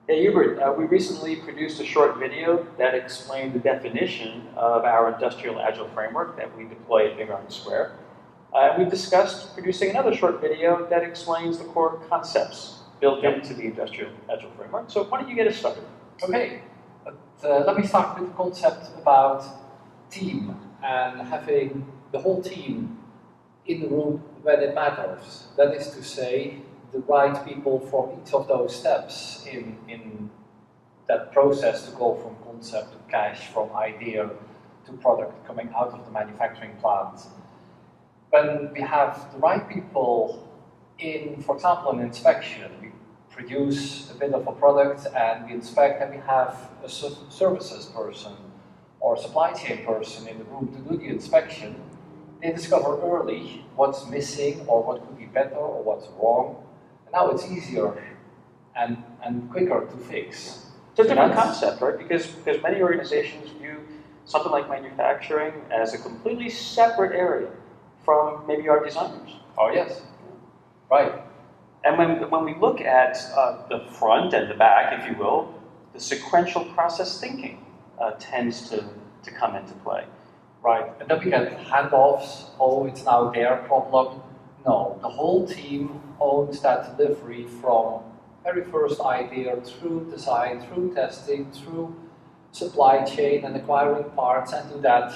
Hey Hubert, we recently produced a short video that explained the definition of our Industrial Agile Framework that we deploy at Big Iron Square. We discussed producing another short video that explains the core concepts built into the Industrial Agile Framework. So why don't you get us started? Okay, let me start with the concept about team and having the whole team in the room when it matters. That is to say, the right people from each of those steps in that process to go from concept to cash, from idea to product coming out of the manufacturing plant. When we have the right people in, for example, an inspection, we produce a bit of a product and we inspect, and we have a services person or supply chain person in the room to do the inspection. They discover early what's missing or what could be better or what's wrong. And now it's easier and quicker to fix. It's a different concept, right? Because many organizations view something like manufacturing as a completely separate area from maybe our designers. Oh yes, right. And when we look at the front and the back, if you will, the sequential process thinking tends to come into play. Right, and then we get handoffs, oh, it's now their problem. No, the whole team owns that delivery from very first idea through design, through testing, through supply chain and acquiring parts, and do that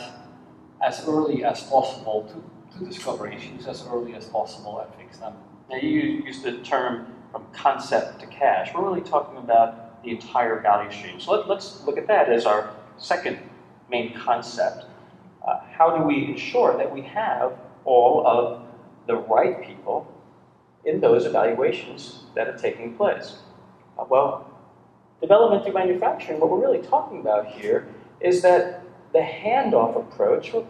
as early as possible to discover issues as early as possible and fix them. Now you use the term from concept to cash. We're really talking about the entire value stream. So let's look at that as our second main concept. How do we ensure that we have all of the right people in those evaluations that are taking place? Well, development through manufacturing, what we're really talking about here is that the handoff approach, well,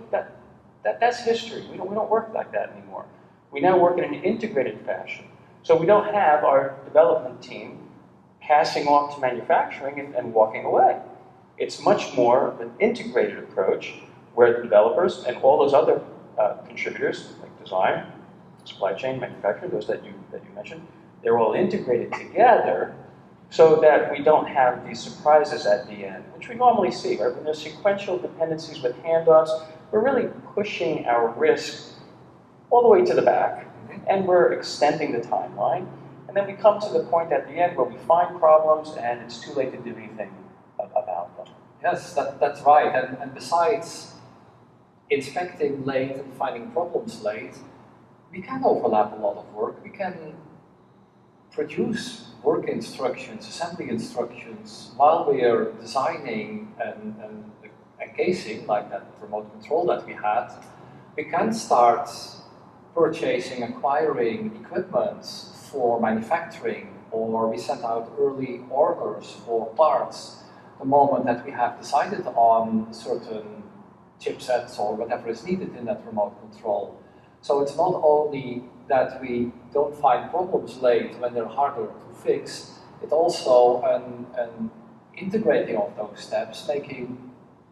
that's history. We don't work like that anymore. We now work in an integrated fashion. So we don't have our development team passing off to manufacturing and walking away. It's much more of an integrated approach where the developers and all those other contributors, like design, supply chain, manufacturing, those that you mentioned, they're all integrated together so that we don't have these surprises at the end, which we normally see, right? When there's sequential dependencies with handoffs, we're really pushing our risk all the way to the back, and we're extending the timeline. And then we come to the point at the end where we find problems and it's too late to do anything about them. Yes, that's right. And besides inspecting late and finding problems late, we can overlap a lot of work. We can produce work instructions, assembly instructions, while we are designing and casing, like that remote control that we had. We can start purchasing, acquiring equipment for manufacturing, or we send out early orders for parts the moment that we have decided on certain chipsets or whatever is needed in that remote control. So it's not only that we don't find problems late when they're harder to fix, it's also an integrating of those steps, making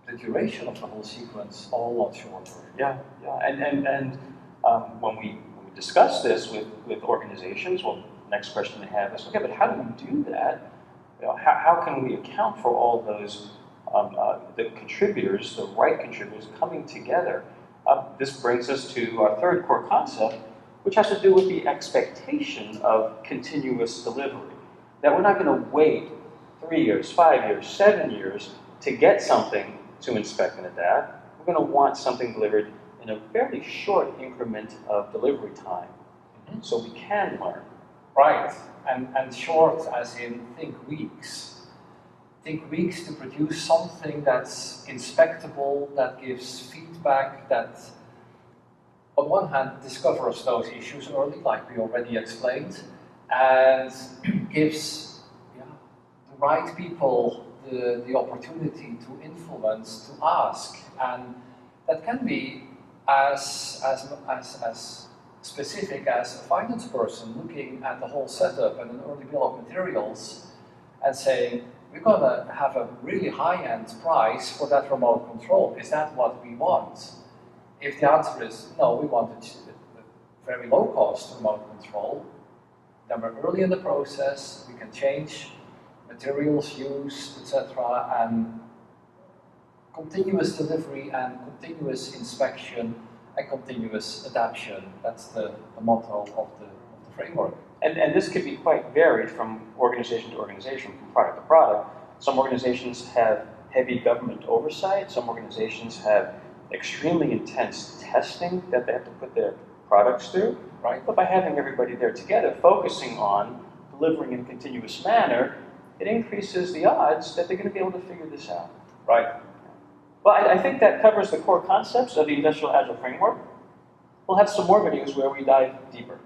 the duration of the whole sequence a whole lot shorter. Yeah. And when we discuss this with organizations, well, next question they have is, okay, but how do we do that? How can we account for all those the contributors, the right contributors coming together? This brings us to our third core concept, which has to do with the expectation of continuous delivery. That we're not going to wait 3 years, 5 years, 7 years to get something to inspect and adapt. We're going to want something delivered in a fairly short increment of delivery time, so we can learn. Right, and short as in think weeks. Think weeks to produce something that's inspectable, that gives feedback, that on one hand discovers those issues early, like we already explained, and gives the right people the opportunity to influence, to ask, and that can be as specific as a finance person looking at the whole setup and an early bill of materials and saying, we're going to have a really high-end price for that remote control. Is that what we want? If the answer is no, we want a very low-cost remote control, then we're early in the process, we can change materials used, etc., and continuous delivery and continuous inspection and continuous adaptation. That's the motto of the framework. And this could be quite varied from organization to organization, from product to product. Some organizations have heavy government oversight. Some organizations have extremely intense testing that they have to put their products through. Right? But by having everybody there together, focusing on delivering in a continuous manner, it increases the odds that they're going to be able to figure this out. Right. Well, I think that covers the core concepts of the Industrial Agile Framework. We'll have some more videos where we dive deeper.